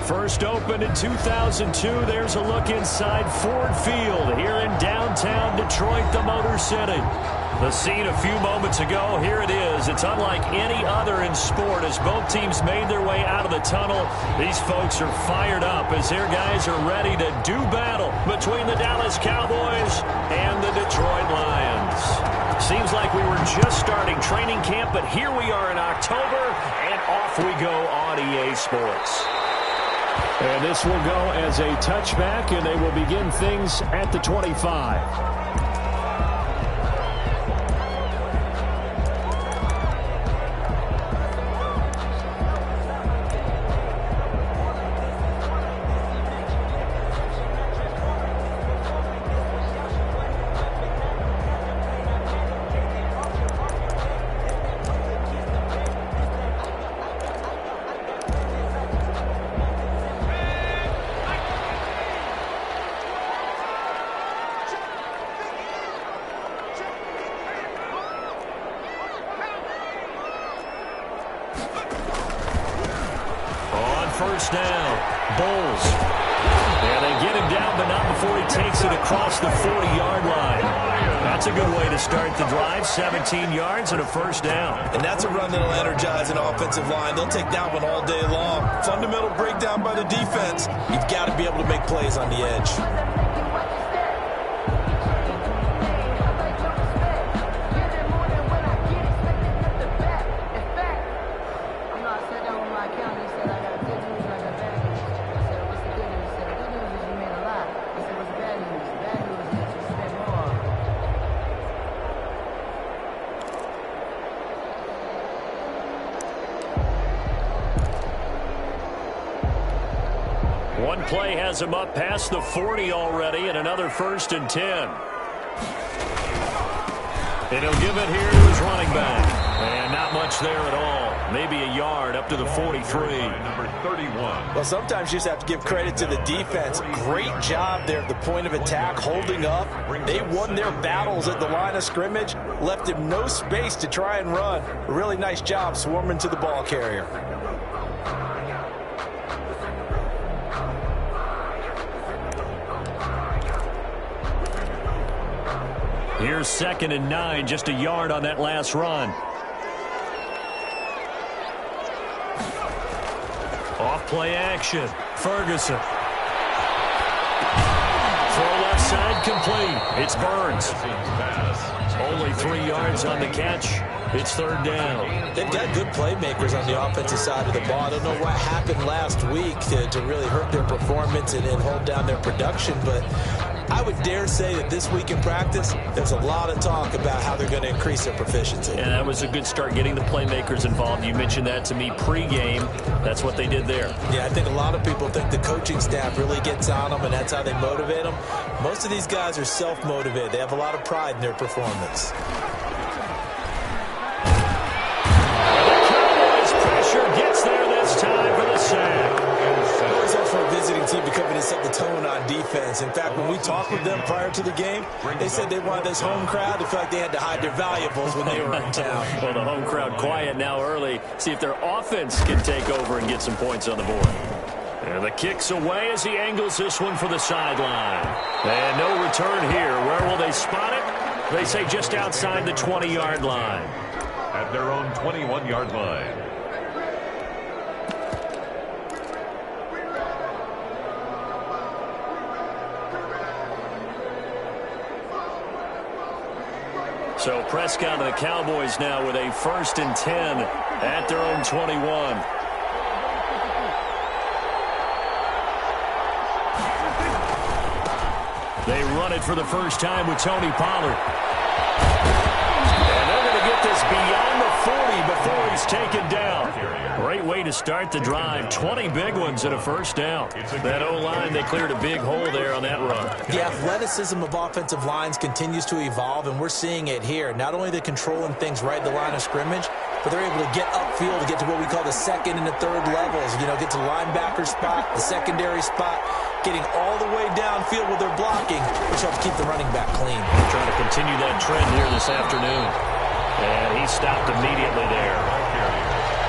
First opened in 2002, there's a look inside Ford Field here in downtown Detroit, the Motor City. The scene a few moments ago, here it is. It's unlike any other in sport as both teams made their way out of the tunnel. These folks are fired up as their guys are ready to do battle between the Dallas Cowboys and the Detroit Lions. Seems like we were just starting training camp, but here we are in October, and off we go on EA Sports. And this will go as a touchback, and they will begin things at the 25. First down, Bowles. And they get him down, but not before he takes it across the 40-yard line. That's a good way to start the drive, 17 yards and a first down. And that's a run that'll energize an offensive line. They'll take that one all day long. Fundamental breakdown by the defense. You've got to be able to make plays on the edge. One play has him up past the 40 already, and another 1st and 10. And he'll give it here to his running back. And not much there at all. Maybe a yard up to the 43. Number 31. Well, sometimes you just have to give credit to the defense. Great job there at the point of attack, holding up. They won their battles at the line of scrimmage, left him no space to try and run. A really nice job swarming to the ball carrier. Here's 2nd and 9, just a yard on that last run. Off play action, Ferguson. Throw left side complete. It's Burns. Only 3 yards on the catch. It's 3rd down. They've got good playmakers on the offensive side of the ball. I don't know what happened last week to really hurt their performance and hold down their production, but I would dare say that this week in practice, there's a lot of talk about how they're going to increase their proficiency. And that was a good start, getting the playmakers involved. You mentioned that to me pregame. That's what they did there. Yeah, I think a lot of people think the coaching staff really gets on them, and that's how they motivate them. Most of these guys are self-motivated. They have a lot of pride in their performance. The Cowboys pressure gets there this time for the sack. Always up for a visiting team to come in and set the tone on defense. In fact, when we talked with them prior to the game, they said they wanted this home crowd to feel like they had to hide their valuables when they were in town. Well, the home crowd quiet now early. See if their offense can take over and get some points on the board. And the kick's away as he angles this one for the sideline. And no return here. Where will they spot it? They say just outside the 20-yard line. At their own 21-yard line. So Prescott and the Cowboys now with a 1st and 10 at their own 21. They run it for the first time with Tony Pollard. And they're going to get this beyond the 40 before he's taken down. Great way to start the drive. 20 big ones and a first down. That O-line, they cleared a big hole there on that run. The athleticism of offensive lines continues to evolve, and we're seeing it here. Not only are they controlling things right at the line of scrimmage, but they're able to get upfield to get to what we call the 2nd and the 3rd levels. You know, get to the linebacker spot, the secondary spot, getting all the way downfield with their blocking, which helps keep the running back clean. Trying to continue that trend here this afternoon. And he stopped immediately there.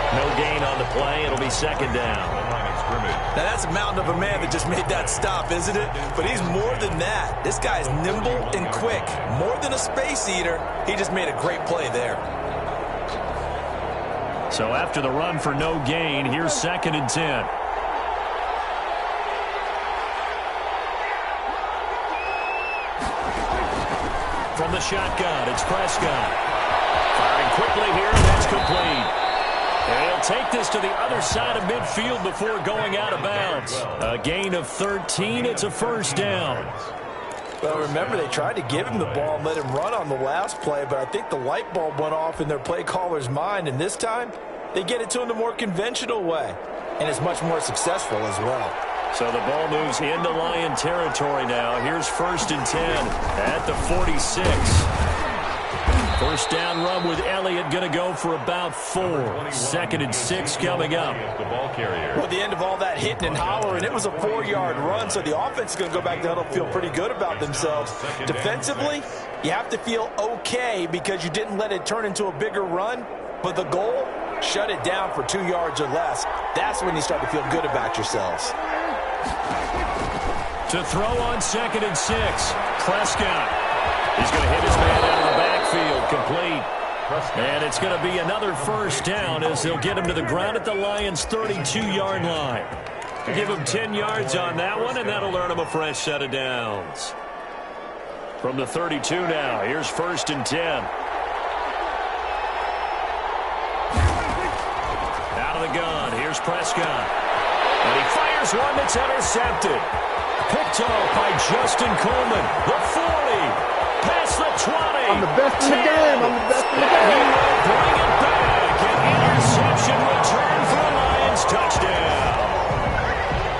No gain on the play. It'll be 2nd down. scrimmage. Now, that's a mountain of a man that just made that stop, isn't it? But he's more than that. This guy's nimble and quick. More than a space eater, he just made a great play there. So after the run for no gain, here's 2nd and 10. From the shotgun, it's Prescott. Firing quickly here, and that's complete. And he'll take this to the other side of midfield before going out of bounds. A gain of 13. It's a first down. Well, remember, they tried to give him the ball and let him run on the last play, but I think the light bulb went off in their play caller's mind, and this time they get it to him the more conventional way, and it's much more successful as well. So the ball moves into Lion territory now. Here's 1st and 10 at the 46. First down run with Elliott going to go for about 4. 2nd and 6 coming up. Well, at the end of all that hitting and hollering, it was a 4-yard run, so the offense is going to go back to huddle, feel pretty good about themselves. Defensively, you have to feel okay because you didn't let it turn into a bigger run, but the goal, shut it down for 2 yards or less. That's when you start to feel good about yourselves. To throw on 2nd and 6, Prescott. He's going to hit his man out of the backfield, complete. And it's going to be another first down as they'll get him to the ground at the Lions' 32-yard line. Give him 10 yards on that one, and that'll earn him a fresh set of downs. From the 32 now, here's 1st and 10. Out of the gun, here's Prescott. And he fires one that's intercepted. Picked off by Justin Coleman. The 40. Past the 20. I'm the best in the game. I'm the best in the game. He will bring it back. An interception return for a Lions touchdown.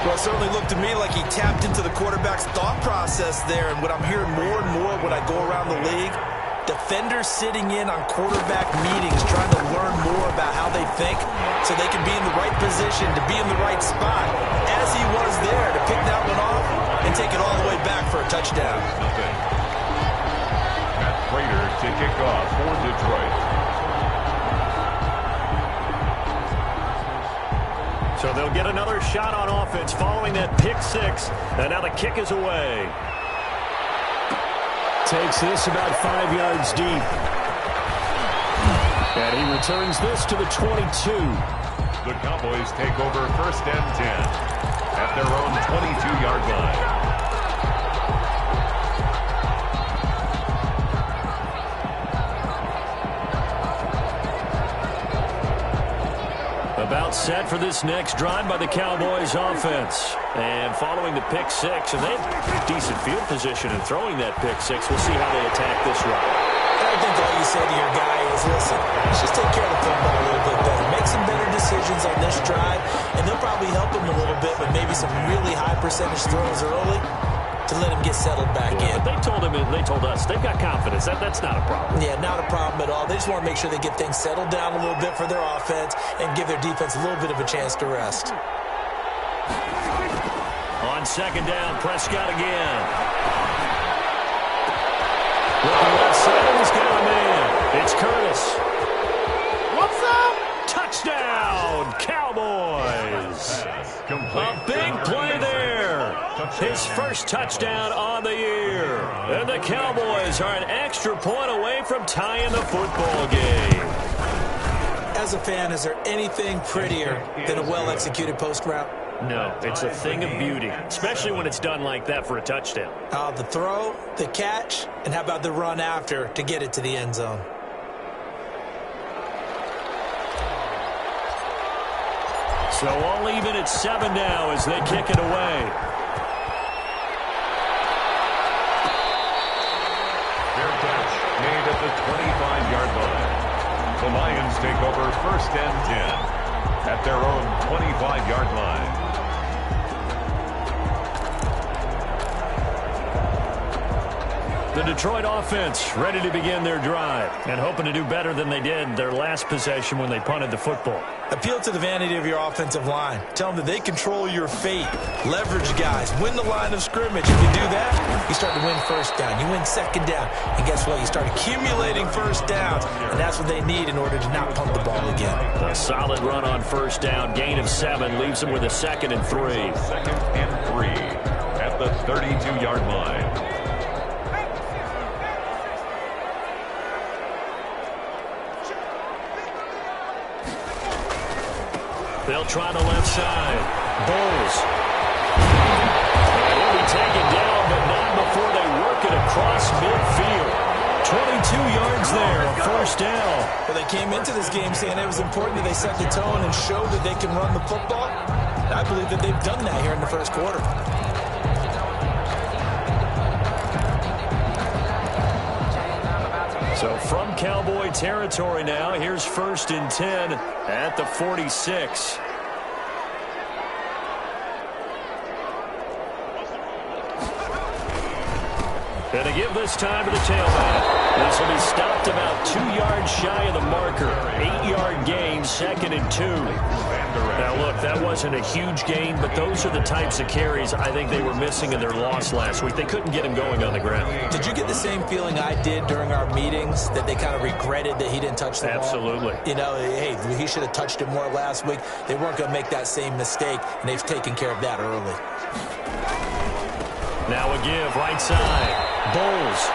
Well, it certainly looked to me like he tapped into the quarterback's thought process there. And what I'm hearing more and more when I go around the league, defenders sitting in on quarterback meetings trying to learn more about how they think so they can be in the right position to be in the right spot, as he was there to pick that one off and take it all the way back for a touchdown. Prater to kick off for Detroit. So they'll get another shot on offense following that pick 6. And now the kick is away. Takes this about 5 yards deep. And he returns this to the 22. The Cowboys take over 1st and 10 at their own 22-yard line. About set for this next drive by the Cowboys offense. And following the pick 6, and they have decent field position in throwing that pick 6. We'll see how they attack this run. I think all you say to your guy is, listen, let's just take care of the football a little bit better. Make some better decisions on this drive, and they'll probably help him a little bit with maybe some really high percentage throws early to let him get settled back in. But they told us they've got confidence. That's not a problem. Yeah, not a problem at all. They just want to make sure they get things settled down a little bit for their offense and give their defense a little bit of a chance to rest. On 2nd down, Prescott again. Looking left side, he's got a man. It's Curtis. What's up? Touchdown, Cowboys. A big play there. His first touchdown on the year. And the Cowboys are an extra point away from tying the football game. As a fan, is there anything prettier than a well-executed post route? No, it's a thing of beauty, especially when it's done like that for a touchdown. The throw, the catch, and how about the run after to get it to the end zone? So all even at 7 now as they kick it away. Fair catch made at the 25-yard line. The Lions take over 1st and 10 at their own 25-yard line. The Detroit offense ready to begin their drive and hoping to do better than they did their last possession when they punted the football. Appeal to the vanity of your offensive line. Tell them that they control your fate. Leverage guys. Win the line of scrimmage. If you do that, you start to win first down. You win second down. And guess what? You start accumulating first downs. And that's what they need in order to not punt the ball again. A solid run on first down. Gain of 7 leaves them with a 2nd and 3. 2nd and 3 at the 32-yard line. They'll try the left side. Bowles. He'll be taken down, but not before they work it across midfield. 22 yards there, a first down. Well, they came into this game saying it was important that they set the tone and show that they can run the football. I believe that they've done that here in the first quarter. So from Cowboy territory now, here's 1st and 10 at the 46. And to give this time to the tailback. This will be stopped about 2 yards shy of the marker. 8-yard gain, 2nd and 2. Now, look, that wasn't a huge gain, but those are the types of carries I think they were missing in their loss last week. They couldn't get him going on the ground. Did you get the same feeling I did during our meetings, that they kind of regretted that he didn't touch the ball? Absolutely. You know, hey, he should have touched it more last week. They weren't going to make that same mistake, and they've taken care of that early. Now a give, right side. Bowles.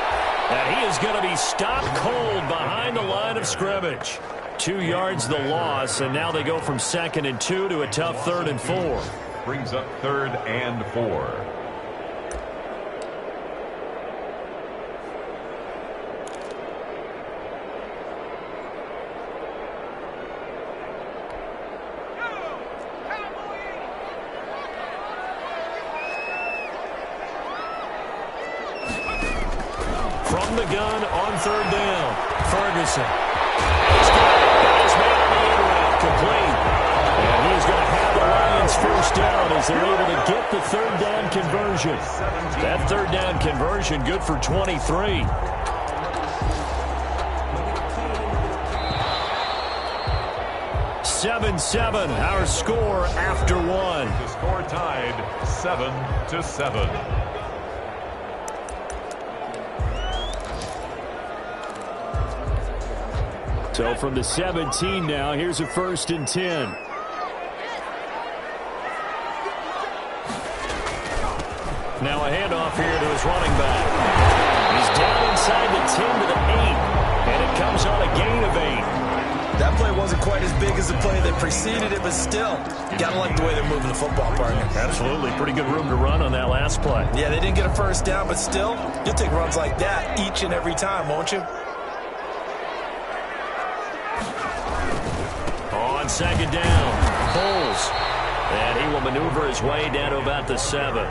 And he is going to be stopped cold behind the line of scrimmage. 2 yards the loss, and now they go from 2nd and 2 to a tough 3rd and 4. Brings up 3rd and 4. From the gun on 3rd down, Ferguson. He's got it. He's made the in-route complete. And he's going to have the Lions first down as they're able to get the 3rd down conversion. That 3rd down conversion good for 23. Seven, our score after 1. The score tied 7-7. So from the 17 now, here's a 1st and 10. Now a handoff here to his running back. He's down inside the 10 to the 8, and it comes on a gain of 8. That play wasn't quite as big as the play that preceded it, but still, you got to like the way they're moving the football, partner. Absolutely. Pretty good room to run on that last play. Yeah, they didn't get a first down, but still, you'll take runs like that each and every time, won't you? On 2nd down, Bowles. And he will maneuver his way down to about the 7.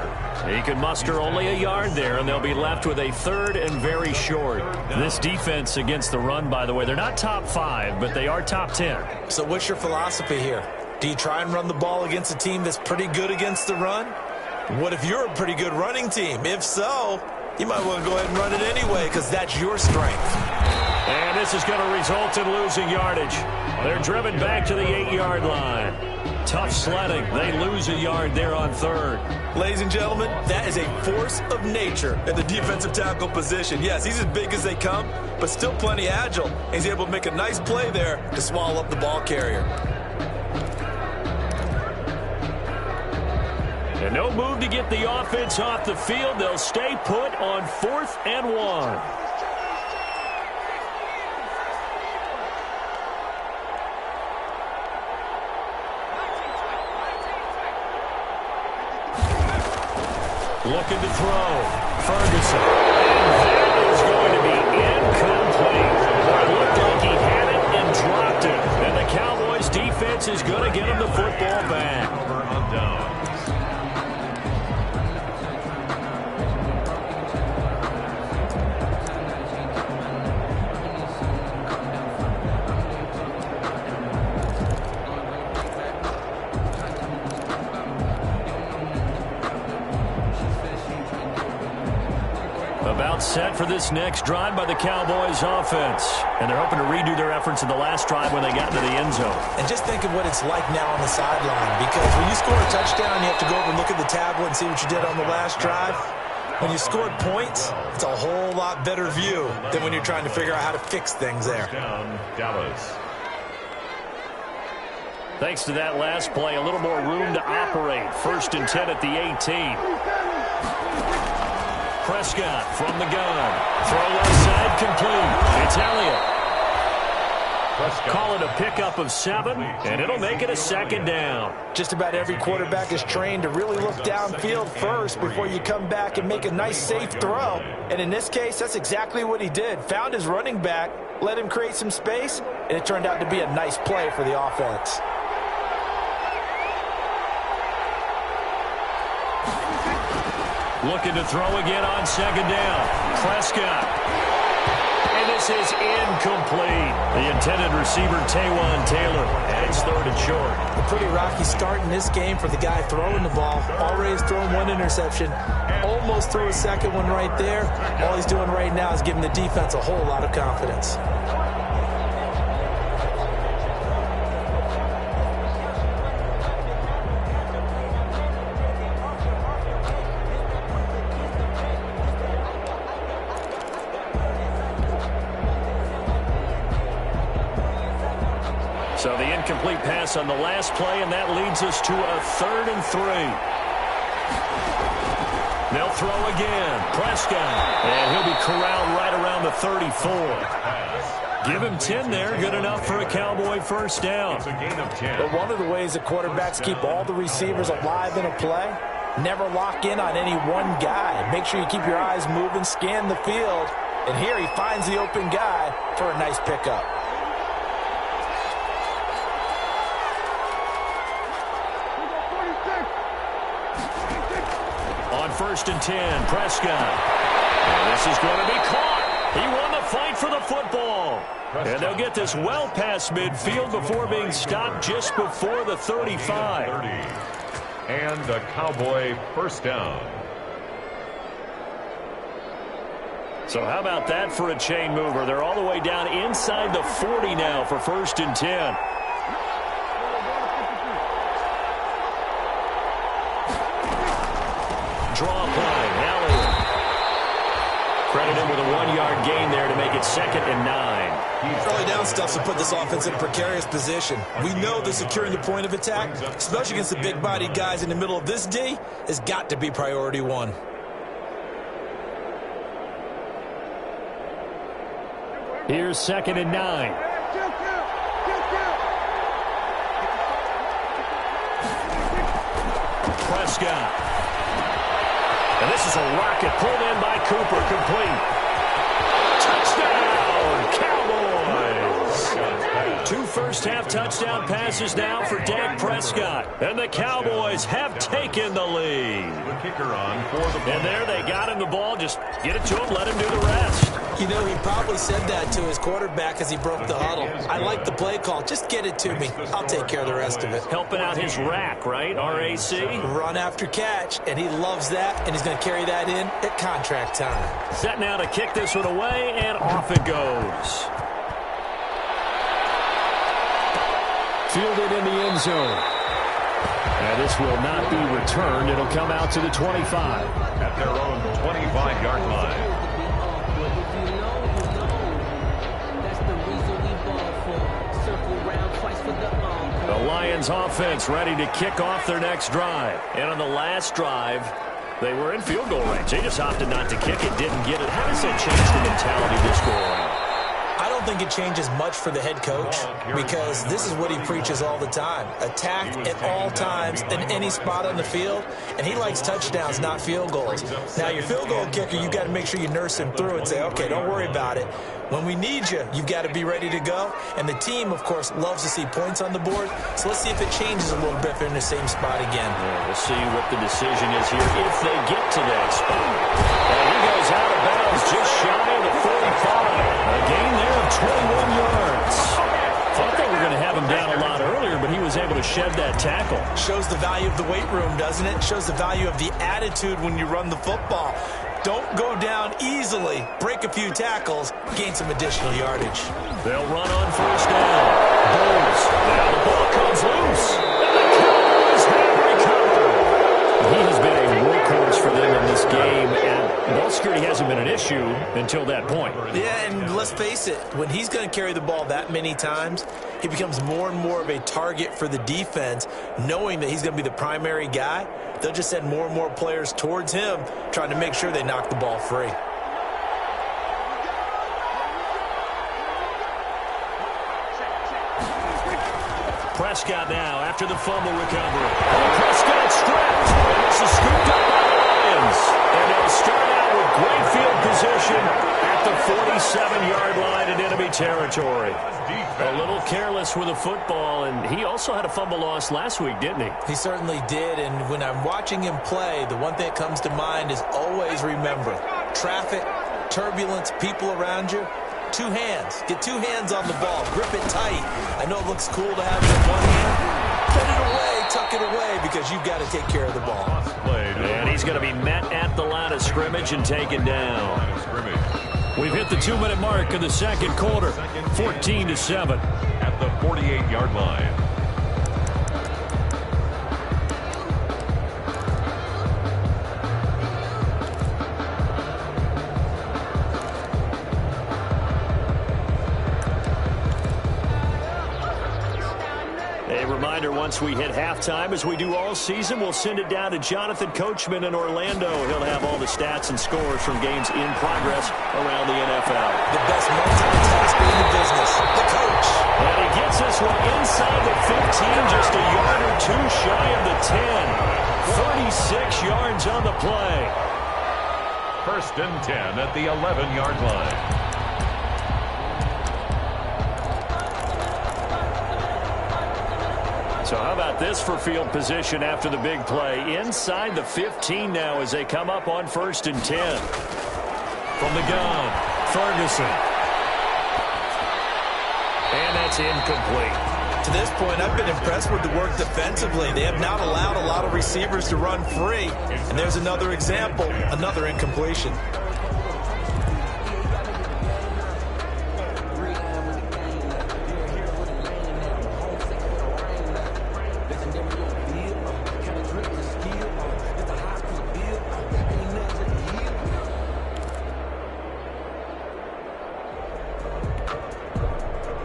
He could muster only a yard there, and they'll be left with a 3rd and very short. This defense against the run, by the way, they're not top 5, but they are top 10. So what's your philosophy here? Do you try and run the ball against a team that's pretty good against the run? What if you're a pretty good running team? If so, you might want to go ahead and run it anyway, because that's your strength. And this is going to result in losing yardage. They're driven back to the 8-yard line. Tough sledding. They lose a yard there on 3rd. Ladies and gentlemen, that is a force of nature at the defensive tackle position. Yes, he's as big as they come, but still plenty agile. He's able to make a nice play there to swallow up the ball carrier. And no move to get the offense off the field. They'll stay put on 4th and 1. Looking to throw. Ferguson. And that is going to be incomplete. It looked like he had it and dropped it. And the Cowboys defense is going to get him the football back. Over on downs. About set for this next drive by the Cowboys offense. And they're hoping to redo their efforts in the last drive when they got into the end zone. And just think of what it's like now on the sideline, because when you score a touchdown, you have to go over and look at the tablet and see what you did on the last drive. When you scored points, it's a whole lot better view than when you're trying to figure out how to fix things there. Down, Dallas. Thanks to that last play, a little more room to operate. 1st and 10 at the 18. Prescott from the gun. Throw left side complete. It's Elliott. Call it a pickup of 7, and it'll make it a 2nd down. Just about every quarterback is trained to really look downfield first before you come back and make a nice, safe throw. And in this case, that's exactly what he did. Found his running back, let him create some space, and it turned out to be a nice play for the offense. Looking to throw again on 2nd down. Prescott. And this is incomplete. The intended receiver, Taywan Taylor. And it's 3rd and short. A pretty rocky start in this game for the guy throwing the ball. Already has thrown 1 interception. Almost threw a 2nd one right there. All he's doing right now is giving the defense a whole lot of confidence. So the incomplete pass on the last play, and that leads us to a 3rd and 3. They'll throw again. Prescott. And he'll be corralled right around the 34. Give him 10 there. Good enough for a Cowboy 1st down. It's a gain of 10. But one of the ways that quarterbacks keep all the receivers alive in a play, never lock in on any one guy. Make sure you keep your eyes moving, scan the field. And here he finds the open guy for a nice pickup. On 1st and 10, Prescott. And this is going to be caught. He won the fight for the football. And they'll get this well past midfield before being stopped just before the 35. And a Cowboy 1st down. So how about that for a chain mover? They're all the way down inside the 40 now for 1st and 10. Draw play, Elliott. Credit him with a 1-yard gain there to make it 2nd and 9. Early down stuff to put this offense in a precarious position. We know that securing the point of attack, especially against the big-bodied guys in the middle of this D, has got to be priority 1. Here's 2nd and 9. Prescott. And this is a rocket pulled in by Cooper, complete. Touchdown, Cowboys! 2 first-half touchdown passes now for Dak Prescott. And the Cowboys have taken the lead. The kicker on for the And there they got him the ball. Just get it to him, let him do the rest. You know, he probably said that to his quarterback as he broke the huddle. I like the play call. Just get it to me. I'll take care of the rest of it. Helping out his rack, right? RAC. Run after catch, and he loves that, and he's going to carry that in at contract time. Set now to kick this one away, and off it goes. Fielded in the end zone. And this will not be returned. It'll come out to the 25. at their own 25-yard line. The Lions offense ready to kick off their next drive. And on the last drive, they were in field goal range. They just opted not to kick it, didn't get it. How does that change the mentality this go around? I don't think it changes much for the head coach because this is what he preaches all the time. Attack at all times in any spot on the field, and he likes touchdowns, not field goals. Now, your field goal kicker, you've got to make sure you nurse him through and say, okay, don't worry about it. When we need you, you've got to be ready to go. And the team, of course, loves to see points on the board. So let's see if it changes a little bit if they're in the same spot again. Yeah, we'll see what the decision is here if they get to that spot. And he goes out of bounds just shy of the 45. A gain there of 21 yards. Thought they were going to have him down a lot earlier, but he was able to shed that tackle. Shows the value of the weight room, doesn't it? Shows the value of the attitude when you run the football. Don't go down easy easily break a few tackles, gain some additional yardage. They'll run on first down. Bulls. Now the ball comes loose. And the Cowboys have recovered. He has been a workhorse for them in this game, and ball security hasn't been an issue until that point. Yeah, and let's face it, when he's going to carry the ball that many times, he becomes more and more of a target for the defense, knowing that he's going to be the primary guy. They'll just send more and more players towards him, trying to make sure they knock the ball free. Prescott now after the fumble recovery. Prescott stripped. And this is scooped up by the Lions. And they'll start out with great field position at the 47-yard line in enemy territory. A little careless with the football, and he also had a fumble loss last week, didn't he? He certainly did, and when I'm watching him play, the one thing that comes to mind is always remember, traffic, turbulence, people around you, two hands. Get two hands on the ball. Grip it tight. I know it looks cool to have it in one hand. Put it away, tuck it away, because you've got to take care of the ball. And he's going to be met at the line of scrimmage and taken down. We've hit the 2-minute mark in the second quarter, 14-7. At the 48-yard line. A reminder, once we hit halftime, as we do all season, we'll send it down to Jonathan Coachman in Orlando. He'll have all the stats and scores from games in progress around the NFL. The best multitasker in the business, the coach. And he gets this one inside the 15, just a yard or two shy of the 10. 36 yards on the play. First and 10 at the 11-yard line. So how about this for field position after the big play? Inside the 15 now as they come up on first and 10. From the gun, Ferguson. And that's incomplete. To this point, I've been impressed with the work defensively. They have not allowed a lot of receivers to run free. And there's another example, another incompletion.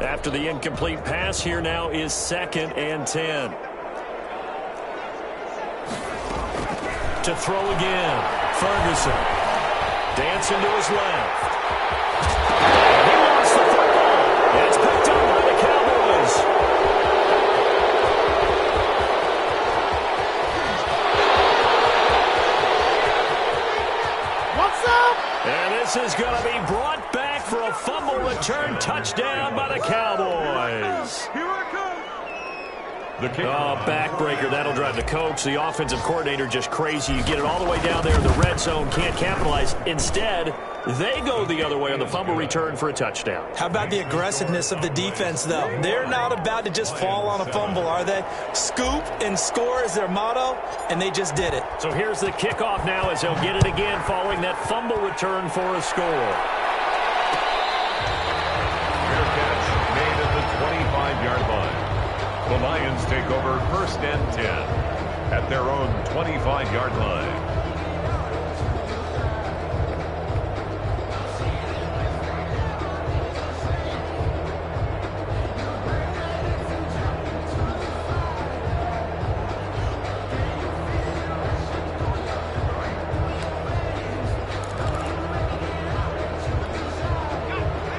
After the incomplete pass, here now is second and 10. To throw again, Ferguson. Dancing to his left. He lost the football. It's picked up by the Cowboys. What's up? And this is going to be brought back for a fumble return touchdown by the Cowboys. Here I come. The kick. Backbreaker. That'll drive the coach, the offensive coordinator, just crazy. You get it all the way down there in the red zone, can't capitalize. Instead, they go the other way on the fumble return for a touchdown. How about the aggressiveness of the defense, though? They're not about to just fall on a fumble, are they? Scoop and score is their motto, and they just did it. So here's the kickoff now as they'll get it again following that fumble return for a score. Catch made at the 25-yard line. The Lions take over first and 10 at their own 25-yard line.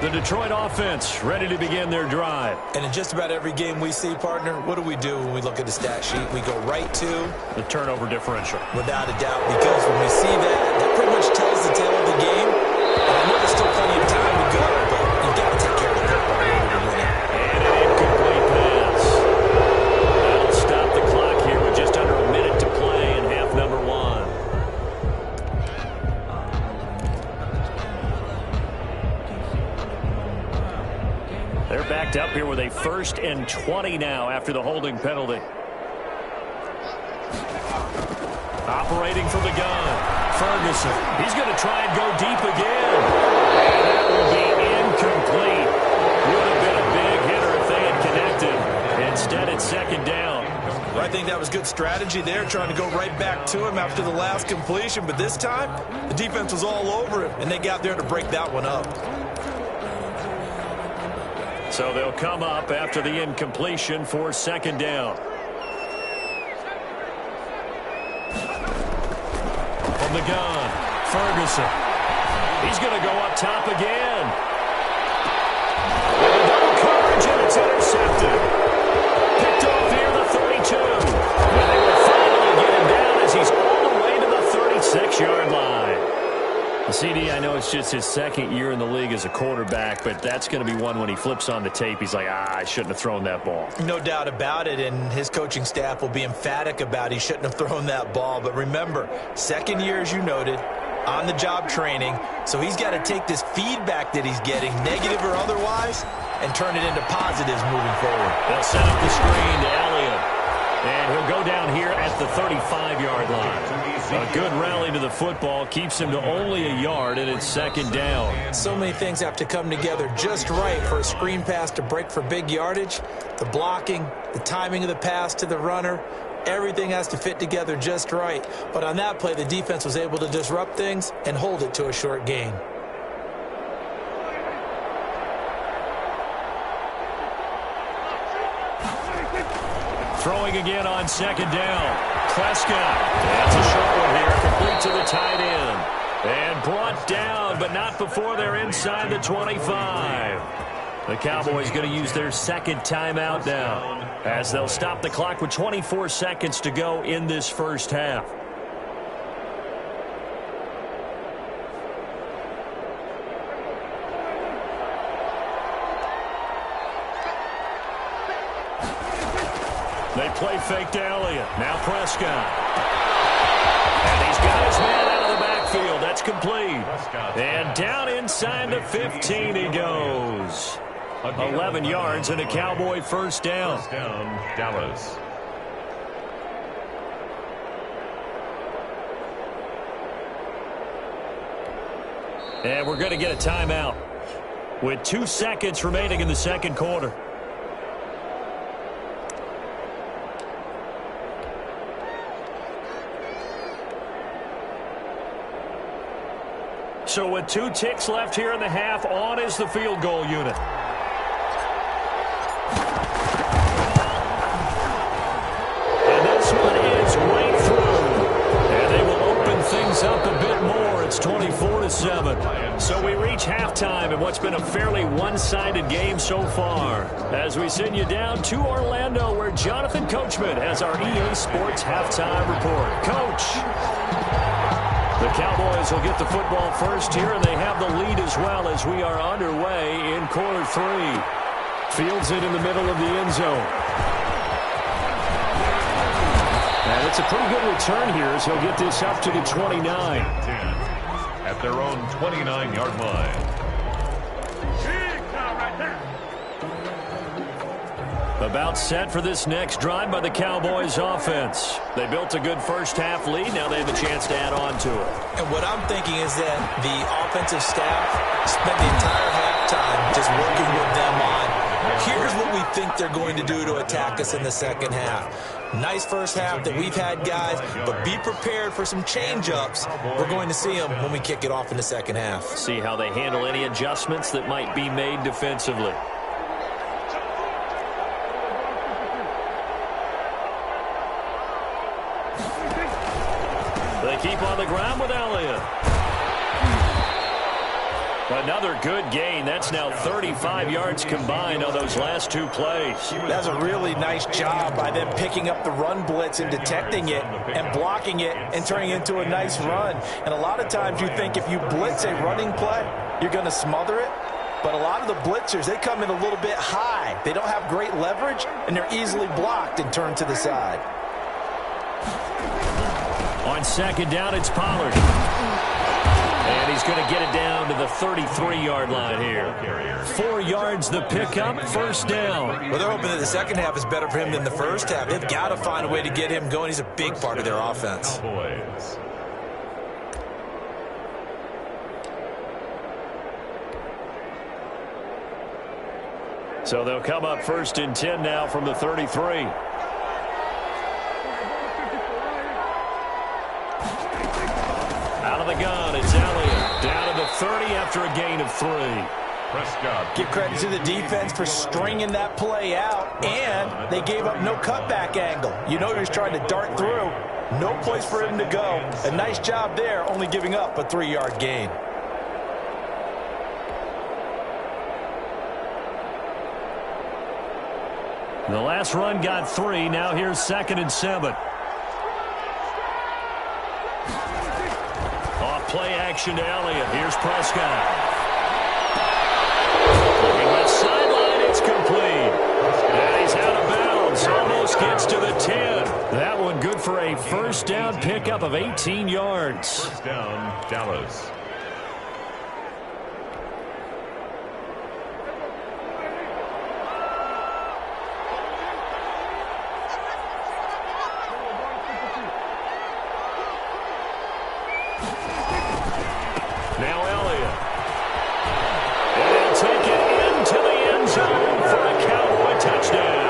The Detroit offense ready to begin their drive. And in just about every game we see, partner, what do we do when we look at the stat sheet? We go right to the turnover differential. Without a doubt, because when we see that pretty much tells the tale of the game. And I know there's still plenty of time to go, but you've got to take care of the football in order to win it. And an incomplete pass. That'll stop the clock here with just under a minute to play in half number one. They're backed up here with a first and 20 now after the holding penalty. Operating from the gun, Ferguson. He's going to try and go deep again. strategy there, trying to go right back to him after the last completion. But this time, the defense was all over him, and they got there to break that one up. So they'll come up after the incompletion for second down. From the gun, Ferguson. He's going to go up top again. Double coverage, and it's intercepted. Picked off here, the 32. And they will finally get him down as he's all the way to the 36-yard line. CD, I know it's just his second year in the league as a quarterback, but that's going to be one when he flips on the tape, he's like, I shouldn't have thrown that ball. No doubt about it, and his coaching staff will be emphatic about he shouldn't have thrown that ball. But remember, second year, as you noted, on-the-job training, so he's got to take this feedback that he's getting, negative or otherwise, and turn it into positives moving forward. They'll set up the screen to Elliott, and he'll go down here at the 35-yard line. A good rally to the football keeps him to only a yard, and it's second down. So many things have to come together just right for a screen pass to break for big yardage. The blocking, the timing of the pass to the runner, everything has to fit together just right. But on that play, the defense was able to disrupt things and hold it to a short gain. Throwing again on second down. Prescott. That's a short one here, complete to the tight end. And brought down, but not before they're inside the 25. The Cowboys going to use their second timeout now, as they'll stop the clock with 24 seconds to go in this first half. They play fake to Elliott. Now Prescott. And he's got his man out of the backfield. That's complete. And down inside the 15 he goes. 11 yards and a Cowboy first down. First down, Dallas. And we're going to get a timeout with 2 seconds remaining in the second quarter. So with 2 ticks left here in the half, on is the field goal unit. And this one is right through. And they will open things up a bit more. It's 24-7. So we reach halftime in what's been a fairly one-sided game so far, as we send you down to Orlando, where Jonathan Coachman has our EA Sports halftime report. Coach. The Cowboys will get the football first here, and they have the lead as well as we are underway in quarter 3. Fields it in the middle of the end zone. And it's a pretty good return here as he'll get this up to the 29. 10 at their own 29-yard line. About set for this next drive by the Cowboys offense. They built a good first half lead. Now they have a chance to add on to it. And what I'm thinking is that the offensive staff spent the entire halftime just working with them on, here's what we think they're going to do to attack us in the second half. Nice first half that we've had, guys, but be prepared for some change-ups. We're going to see them when we kick it off in the second half. See how they handle any adjustments that might be made defensively. They keep on the ground with Elliott. Another good gain. That's now 35 yards combined on those last 2 plays. That's a really nice job by them picking up the run blitz and detecting it and blocking it and turning it into a nice run. And a lot of times you think if you blitz a running play, you're going to smother it. But a lot of the blitzers, they come in a little bit high. They don't have great leverage, and they're easily blocked and turned to the side. On second down, it's Pollard. And he's going to get it down to the 33-yard line here. 4 yards the pickup, first down. Well, they're hoping that the second half is better for him than the first half. They've got to find a way to get him going. He's a big part of their offense. Cowboys. So they'll come up first and 10 now from the 33. 30 after a gain of 3. Prescott. Give credit to the defense for stringing that play out, and they gave up no cutback angle. You know he was trying to dart through. No place for him to go. A nice job there, only giving up a 3-yard gain. The last run got 3. Now here's 2nd and 7. Off play action to Elliott. Here's Prescott. Looking left sideline, it's complete. And he's out of bounds. Almost gets to the 10. That one good for a first down pickup of 18 yards. First down, Dallas. Now Elliott. And they'll take it into the end zone for a Cowboy touchdown.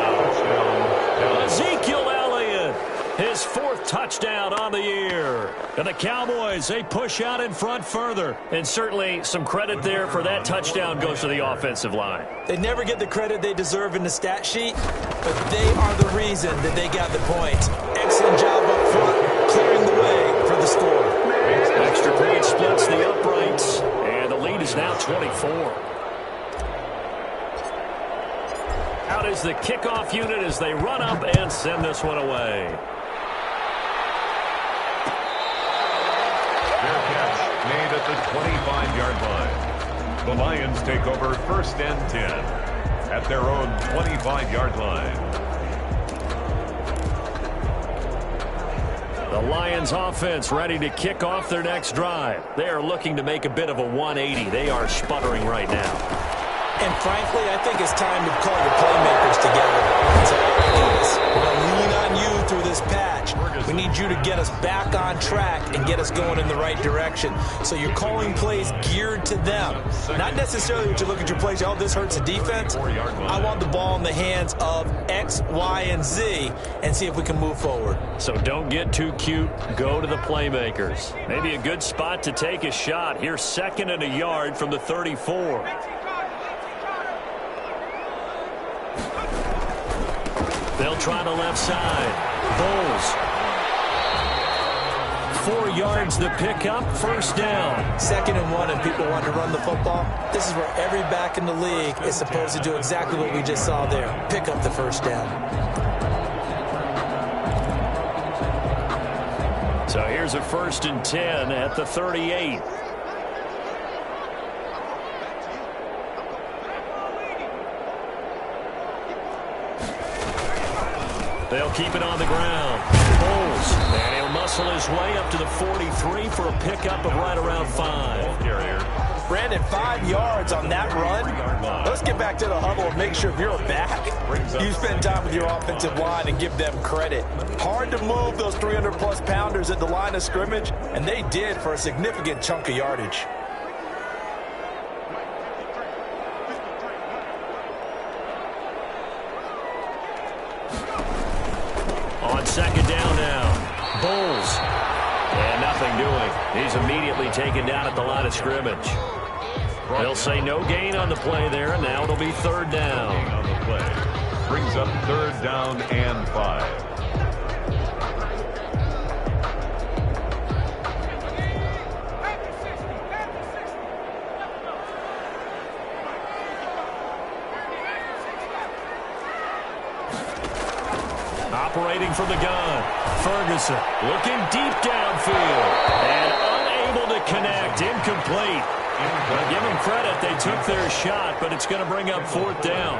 Ezekiel Elliott, his 4th touchdown on the year. And the Cowboys, they push out in front further. And certainly some credit there for that touchdown goes to the offensive line. They never get the credit they deserve in the stat sheet, but they are the reason that they got the points. Excellent job up front, clearing the way for the score. Extra point splits the uprights, and the lead is now 24. Out is the kickoff unit as they run up and send this one away. Fair catch made at the 25-yard line. The Lions take over 1st and 10 at their own 25-yard line. The Lions offense ready to kick off their next drive. They are looking to make a bit of a 180. They are sputtering right now. And frankly, I think it's time to call your playmakers together. So, we're going to lean on you through this patch. We need you to get us back on track and get us going in the right direction. So you're calling plays geared to them. Not necessarily what you look at your plays, oh, this hurts the defense. I want the ball in the hands of X, Y, and Z and see if we can move forward. So don't get too cute. Go to the playmakers. Maybe a good spot to take a shot. Here's 2nd and a yard from the 34. They'll try the left side. Bulls. 4 yards the pickup, first down. 2nd and 1 and people want to run the football. This is where every back in the league is supposed to do exactly what we just saw there. Pick up the first down. So here's a 1st and 10 at the 38. They'll keep it on the ground. Bulls. And he'll muscle his way up to the 43 for a pickup of right around 5. Brandon, 5 yards on that run. Let's get back to the huddle and make sure if you're back, you spend time with your offensive line and give them credit. Hard to move those 300-plus pounders at the line of scrimmage, and they did for a significant chunk of yardage. On 2nd down now. Bulls. And nothing doing. He's immediately taken down at the line of scrimmage. They'll say no gain on the play there, and now it'll be 3rd down. On the play. Brings up 3rd down and 5. Operating from the gun. Ferguson looking deep downfield. And unable to connect. Incomplete. Give them credit. They took their shot, but it's going to bring up 4th down.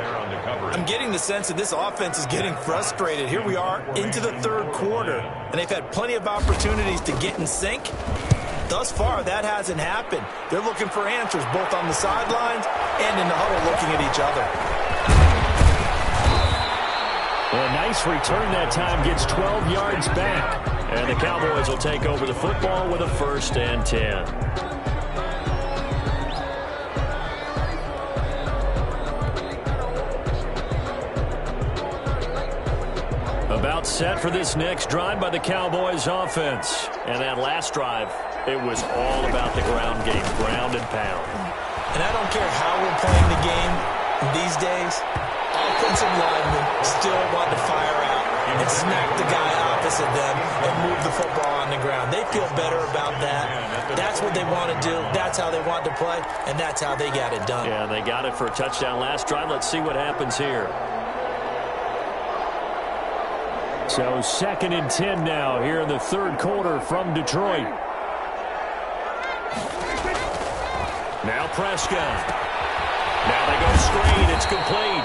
I'm getting the sense that this offense is getting frustrated. Here we are into the 3rd quarter, and they've had plenty of opportunities to get in sync. Thus far, that hasn't happened. They're looking for answers both on the sidelines and in the huddle looking at each other. Well, a nice return that time, gets 12 yards back. And the Cowboys will take over the football with a 1st and 10. About set for this next drive by the Cowboys offense. And that last drive It was all about the ground game, ground and pound. And I don't care how we're playing the game these days, offensive linemen still want to fire out and smack the guy opposite them and move the football on the ground. They feel better about that. That's what they want to do. That's how they want to play, and that's how they got it done. Yeah, they got it for a touchdown last drive. Let's see what happens here. So 2nd and 10 now here in the third quarter from Detroit. Now Prescott. Now they go screen. It's complete.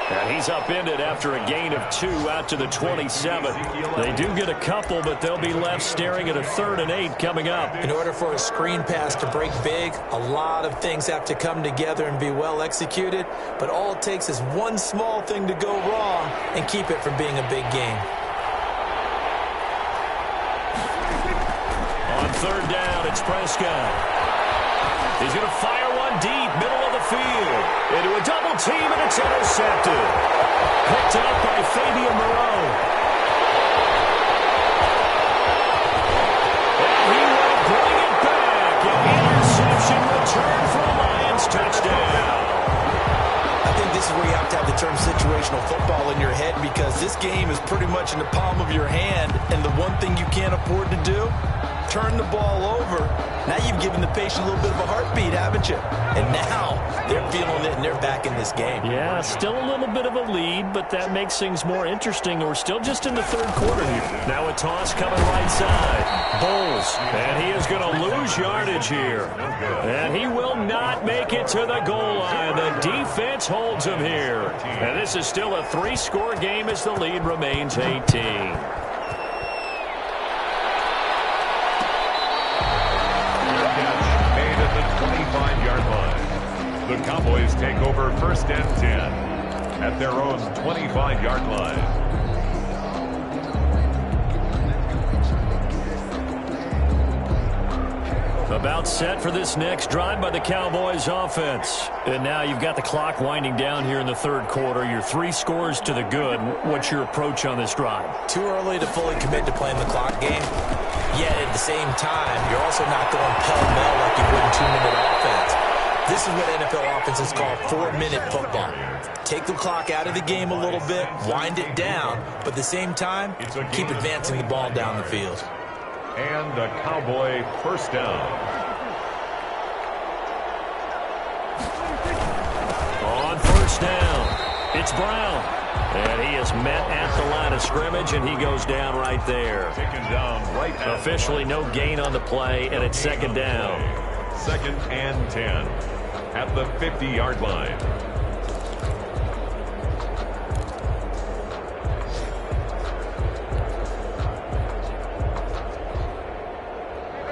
And he's upended after a gain of 2 out to the 27. They do get a couple, but they'll be left staring at a 3rd and 8 coming up. In order for a screen pass to break big, a lot of things have to come together and be well executed. But all it takes is one small thing to go wrong and keep it from being a big game. On 3rd down, it's Prescott. He's going to fire one deep, middle of the field. Into a double team, and it's intercepted. Picked up by Fabian Moreau. And he will bring it back. An interception return for a Lions touchdown. I think this is where you have to have the term situational football in your head, because this game is pretty much in the palm of your hand, and the one thing you can't afford to do, turn the ball over. Now you've given the patient a little bit of a heartbeat, haven't you? And now they're feeling it, and they're back in this game. Yeah, still a little bit of a lead, but that makes things more interesting. We're still just in the third quarter here. Now a toss coming right side. Bowles, and he is going to lose yardage here. And he will not make it to the goal line. The defense holds him here. And this is still a 3-score game as the lead remains 18. The Cowboys take over 1st and 10 at their own 25-yard line. About set for this next drive by the Cowboys offense. And now you've got the clock winding down here in the third quarter. You're 3 scores to the good. What's your approach on this drive? Too early to fully commit to playing the clock game. Yet at the same time, you're also not going pell-mell like you would in 2-minute offense. This is what NFL offenses call 4-minute football. Take the clock out of the game a little bit, wind it down, but at the same time, keep advancing the ball down the field. And a Cowboy 1st down. On 1st down, it's Brown. And he is met at the line of scrimmage, and he goes down right there. Taken down right at officially no gain on the play, and it's 2nd down. 2nd and 10 at the 50-yard line.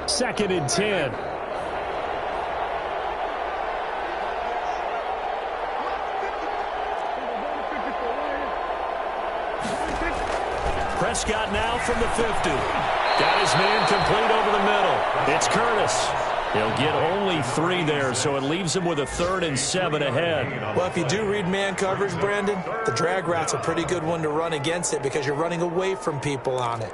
Second and 10. Prescott now from the 50. Got his man complete over the middle. It's Curtis. He'll get only 3 there, so it leaves him with a 3rd and 7 ahead. Well, if you do read man coverage, Brandon, the drag route's a pretty good one to run against it because you're running away from people on it.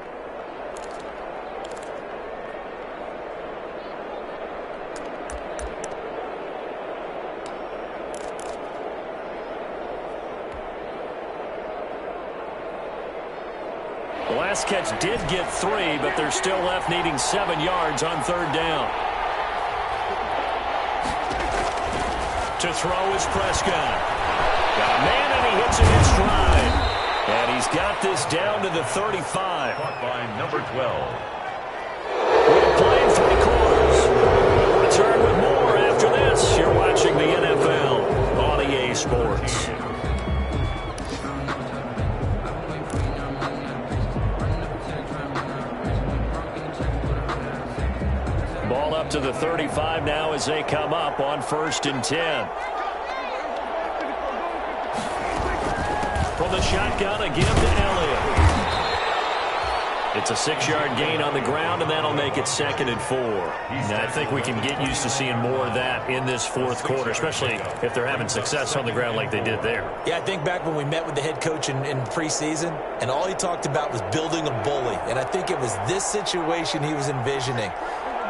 The last catch did get 3, but they're still left needing 7 yards on 3rd down. To throw is Prescott. Got a man, and he hits it in stride. And he's got this down to the 35. Caught by number 12. We're playing 3 quarters. We'll return with more after this. You're watching the NFL on EA Sports. Ball up to the 35 now as they come up on 1st and 10. From the shotgun, a give to Elliott. It's a 6-yard gain on the ground, and that'll make it 2nd and 4. Now, I think we can get used to seeing more of that in this 4th quarter, especially if they're having success on the ground like they did there. Yeah, I think back when we met with the head coach in preseason, and all he talked about was building a bully. And I think it was this situation he was envisioning.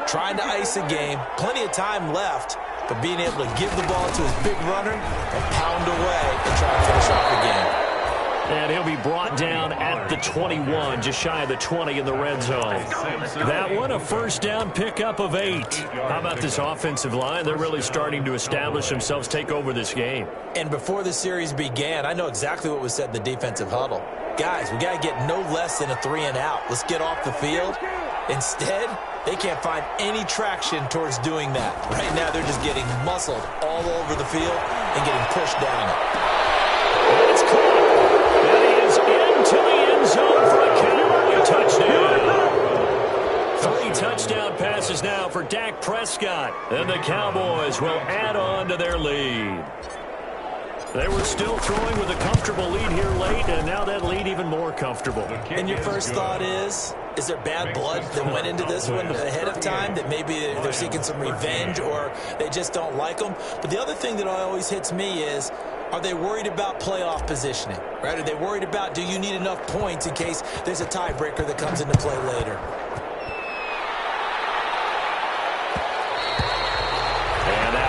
trying to ice a game, plenty of time left, but being able to give the ball to his big runner and pound away and try to finish off the game. And he'll be brought down at the 21, just shy of the 20 in the red zone. That one, a first down pickup of 8. How about this offensive line? They're really starting to establish themselves, take over this game. And before the series began, I know exactly what was said in the defensive huddle. Guys, we got to get no less than a 3-and-out. Let's get off the field. Instead, they can't find any traction towards doing that. Right now, they're just getting muscled all over the field and getting pushed down it. And it's caught. And he is into the end zone for a Cowboy touchdown. 3 touchdown passes now for Dak Prescott. And the Cowboys will add on to their lead. They were still throwing with a comfortable lead here late, and now that lead even more comfortable. And your first thought is there bad blood that went into this one ahead of time, that maybe they're seeking some revenge or they just don't like them? But the other thing that always hits me is, are they worried about playoff positioning? Right? Are they worried about, do you need enough points in case there's a tiebreaker that comes into play later?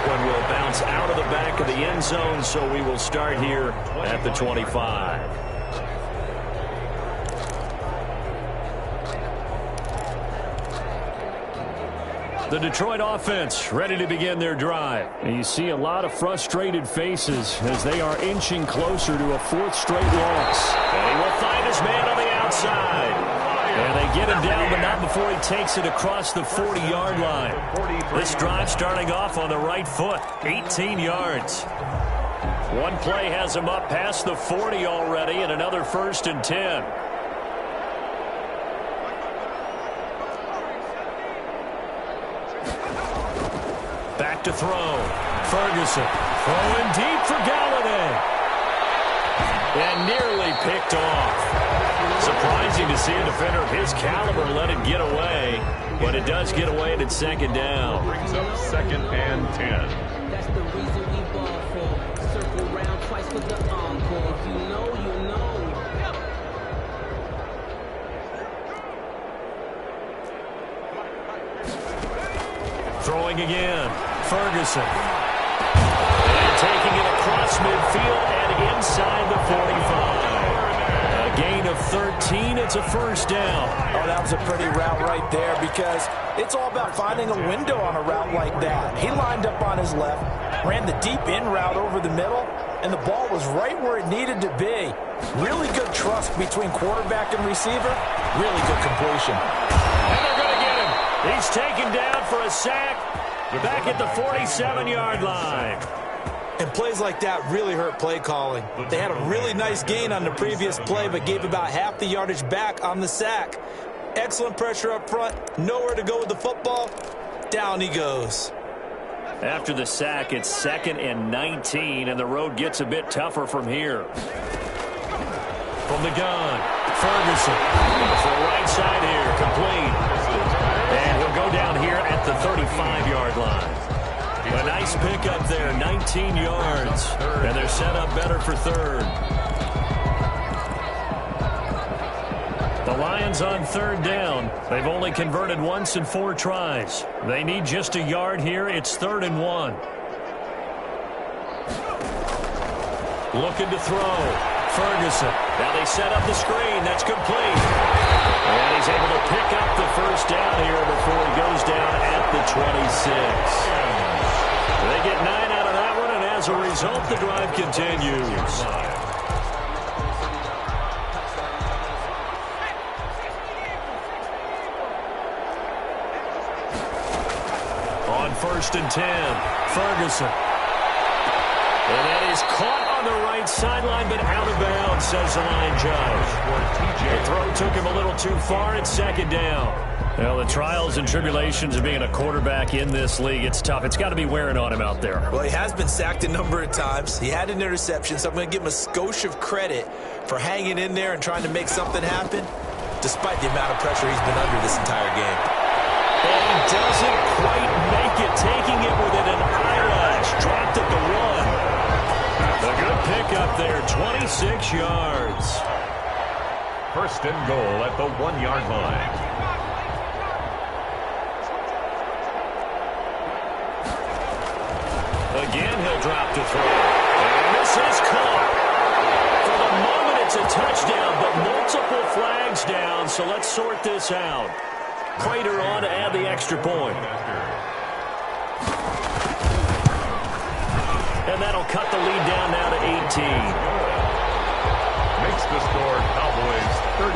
One will bounce out of the back of the end zone, so we will start here at the 25. The Detroit offense ready to begin their drive. And you see a lot of frustrated faces as they are inching closer to a 4th straight loss. And he will find his man on the outside. And they get him down, but not before he takes it across the 40-yard line. This drive starting off on the right foot, 18 yards. One play has him up past the 40 already, and another 1st and 10. Back to throw. Ferguson throwing deep for Galladay. And nearly picked off. Surprising to see a defender of his caliber let it get away, but it does get away and it's 2nd down. Brings up 2nd and 10. That's the reason we ball for. Circle round twice with the encore. If you know, you know. Throwing again. Ferguson. And taking it across midfield and inside the 45. A gain of 13. It's a 1st down. Oh, that was a pretty route right there, because it's all about finding a window on a route like that. He lined up on his left, ran the deep in route over the middle, and the ball was right where it needed to be. Really good trust between quarterback and receiver. Really good completion. And they're going to get him. He's taken down for a sack back at the 47-yard line. And plays like that really hurt play calling. They had a really nice gain on the previous play, but gave about half the yardage back on the sack. Excellent pressure up front. Nowhere to go with the football. Down he goes. After the sack, it's 2nd and 19, and the road gets a bit tougher from here. From the gun, Ferguson. For the right side here, complete. And he'll go down here at the 35-yard line. A nice pickup there, 19 yards. And they're set up better for 3rd. The Lions on 3rd down. They've only converted once in 4 tries. They need just a yard here. It's 3rd and 1. Looking to throw. Ferguson. Now they set up the screen. That's complete. And he's able to pick up the 1st down here before he goes down at the 26. They get 9 out of that one, and as a result, the drive continues. On 1st and 10, Ferguson. And that is caught on the right sideline, but out of bounds, says the line judge. The throw took him a little too far. It's 2nd down. Well, the trials and tribulations of being a quarterback in this league, it's tough. It's got to be wearing on him out there. Well, he has been sacked a number of times. He had an interception, so I'm going to give him a skosh of credit for hanging in there and trying to make something happen, despite the amount of pressure he's been under this entire game. And he doesn't quite make it, taking it within an eyelash. Dropped at the 1. A good pickup there, 26 yards. 1st and goal at the 1-yard line. again. He'll drop to throw. And this is caught. For the moment, it's a touchdown, but multiple flags down, so let's sort this out. Prater on to add the extra point. And that'll cut the lead down now to 18. Makes the score Cowboys 38,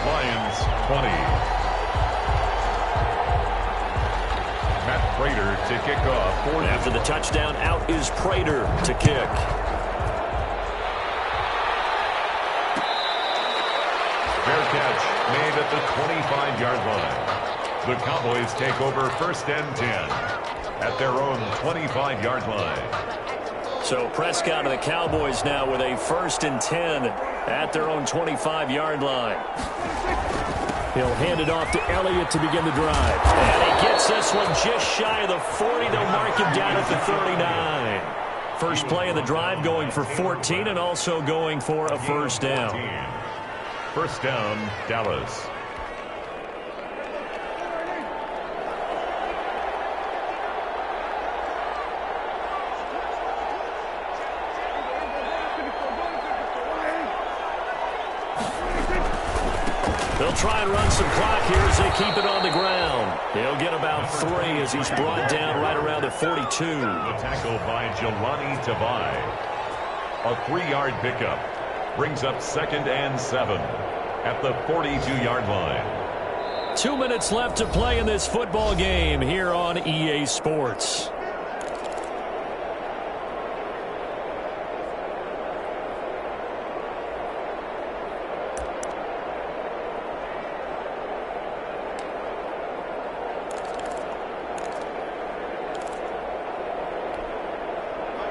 Lions 20. Matt Prater to kick off. After the touchdown, out is Prater to kick. Fair catch made at the 25-yard line. The Cowboys take over 1st and 10 at their own 25-yard line. So Prescott and the Cowboys now with a 1st and 10 at their own 25-yard line. He'll hand it off to Elliott to begin the drive. And he gets this one just shy of the 40. They'll mark him down at the 39. First play of the drive going for 14 and also going for a first down. First down, Dallas. They'll try and run some clock here as they keep it on the ground. He'll get about 3 as he's brought down right around the 42. The tackle by Jelani Tavai. A 3-yard pickup. Brings up 2nd and 7 at the 42-yard line. 2 minutes left to play in this football game here on EA Sports.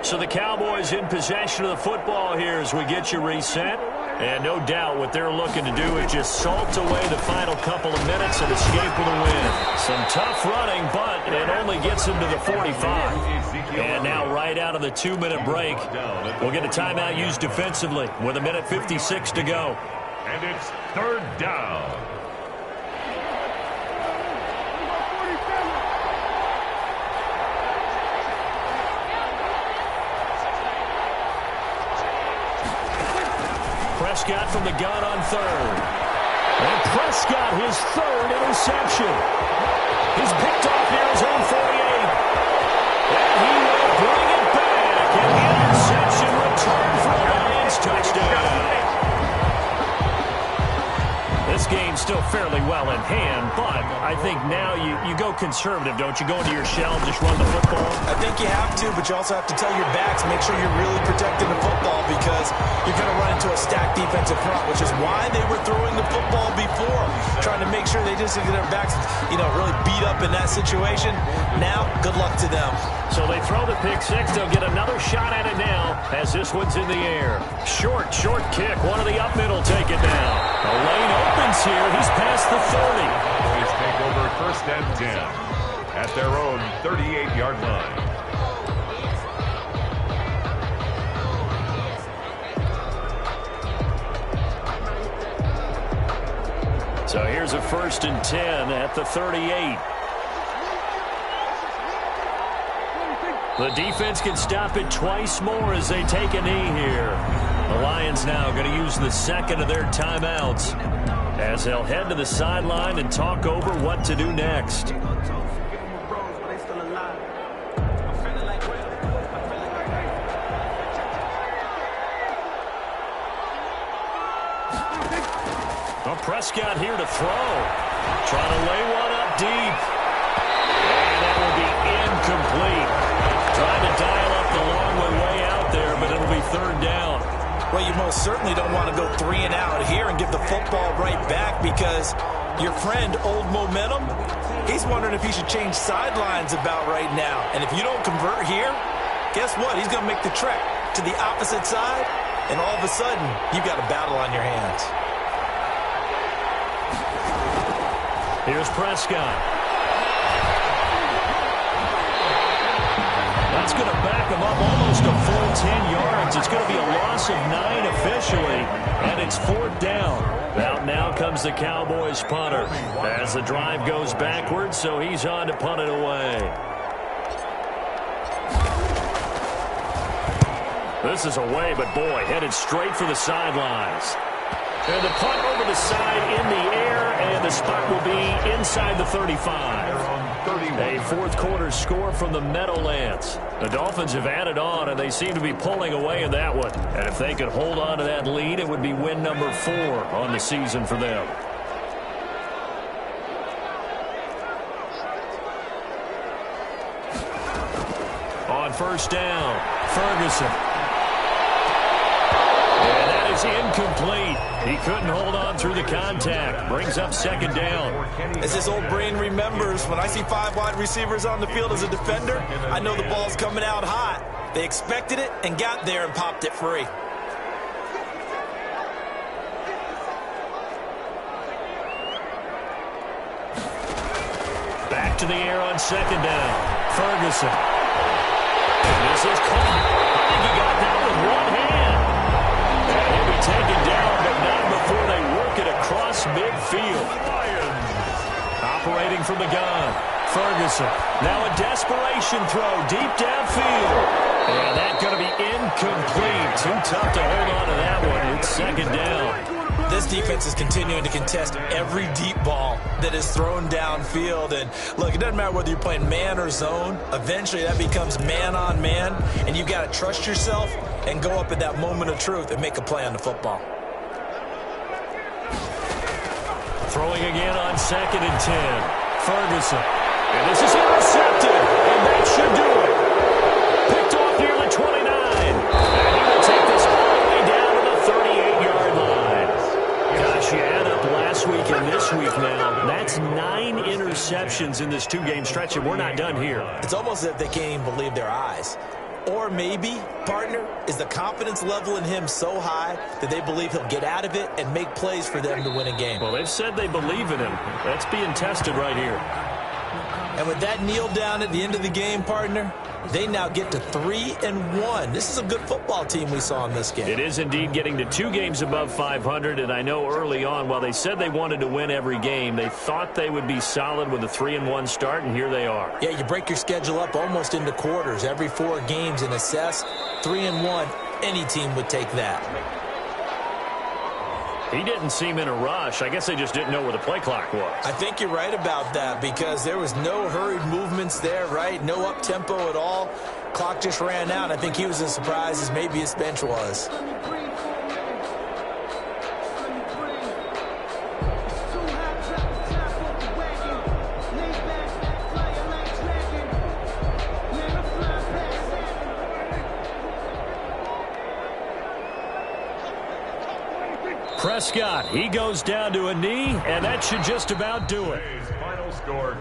So the Cowboys in possession of the football here as we get you reset. And no doubt what they're looking to do is just salt away the final couple of minutes and escape with a win. Some tough running, but it only gets into the 45. And now right out of the 2-minute break, we'll get a timeout used defensively with 1:56 to go. And it's 3rd down. Prescott from the gun on 3rd. And Prescott, his 3rd interception. He's picked off near his own 48. And he will bring it back. An interception return for a Lions touchdown. This game's still fairly well in hand, but I think now you go conservative, don't you? Go into your shell and just run the football? I think you have to, but you also have to tell your backs, make sure you're really protecting the football because you're going to run into a stacked defensive front, which is why they were throwing the football before, trying to make sure they just get their backs, really beat up in that situation. Now, good luck to them. So they throw the pick six. They'll get another shot at it now as this one's in the air. Short kick. One of the up middle take it now. The lane opens here. He's past the 30. Boys take over 1st and 10 at their own 38-yard line. So here's a 1st and 10 at the 38. The defense can stop it twice more as they take a knee here. The Lions now going to use the 2nd of their timeouts as they'll head to the sideline and talk over what to do next. Well, Prescott here to throw. Trying to lay one up deep. And that will be incomplete. Trying to dial up the long way out there, but it'll be 3rd down. Well, you most certainly don't want to go 3 and out here and give the football right back because your friend, Old Momentum, he's wondering if he should change sidelines about right now. And if you don't convert here, guess what? He's going to make the trek to the opposite side, and all of a sudden, you've got a battle on your hands. Here's Prescott. That's going to back him up almost a full 10 yards. It's going to be a loss of 9 officially, and it's 4th down. Out now comes the Cowboys punter as the drive goes backwards, so he's on to punt it away. This is away, but boy, headed straight for the sidelines. And the punt over the side in the air, and the spot will be inside the 35. A fourth-quarter score from the Meadowlands. The Dolphins have added on, and they seem to be pulling away in that one. And if they could hold on to that lead, it would be win number 4 on the season for them. On first down, Ferguson. And that is incomplete. He couldn't hold on through the contact. Brings up second down. As his old brain remembers, when I see 5 wide receivers on the field as a defender, I know the ball's coming out hot. They expected it and got there and popped it free. Back to the air on second down. Ferguson. And this is caught. I think he got that with one hand. And he'll be taken down, but not before they work it across midfield. Operating from the gun. Ferguson. Now a desperation throw deep downfield. And that's going to be incomplete. Too tough to hold on to that one. It's second down. This defense is continuing to contest every deep ball that is thrown downfield. And look, it doesn't matter whether you're playing man or zone. Eventually, that becomes man on man. And you've got to trust yourself and go up at that moment of truth and make a play on the football. Throwing again on second and 10. Ferguson. And this is intercepted. And that should do it. Picked off near the 29. And he will take this all the way down to the 38-yard line. Gosh, you add up last week and this week now. That's 9 interceptions in this 2-game stretch, and we're not done here. It's almost as if they can't even believe their eyes. Or maybe, partner, is the confidence level in him so high that they believe he'll get out of it and make plays for them to win a game. Well, they've said they believe in him. That's being tested right here. And with that kneel down at the end of the game, partner, they now get to 3-1. This is a good football team we saw in this game. It is indeed getting to 2 games above 500, and I know early on, while they said they wanted to win every game, they thought they would be solid with a 3-1 start, and here they are. Yeah, you break your schedule up almost into quarters, every 4 games, and assess 3-1. Any team would take that. He didn't seem in a rush. I guess they just didn't know where the play clock was. I think you're right about that because there was no hurried movements there, right? No up-tempo at all. Clock just ran out. I think he was as surprised as maybe his bench was. Prescott, he goes down to a knee, and that should just about do it. Final score.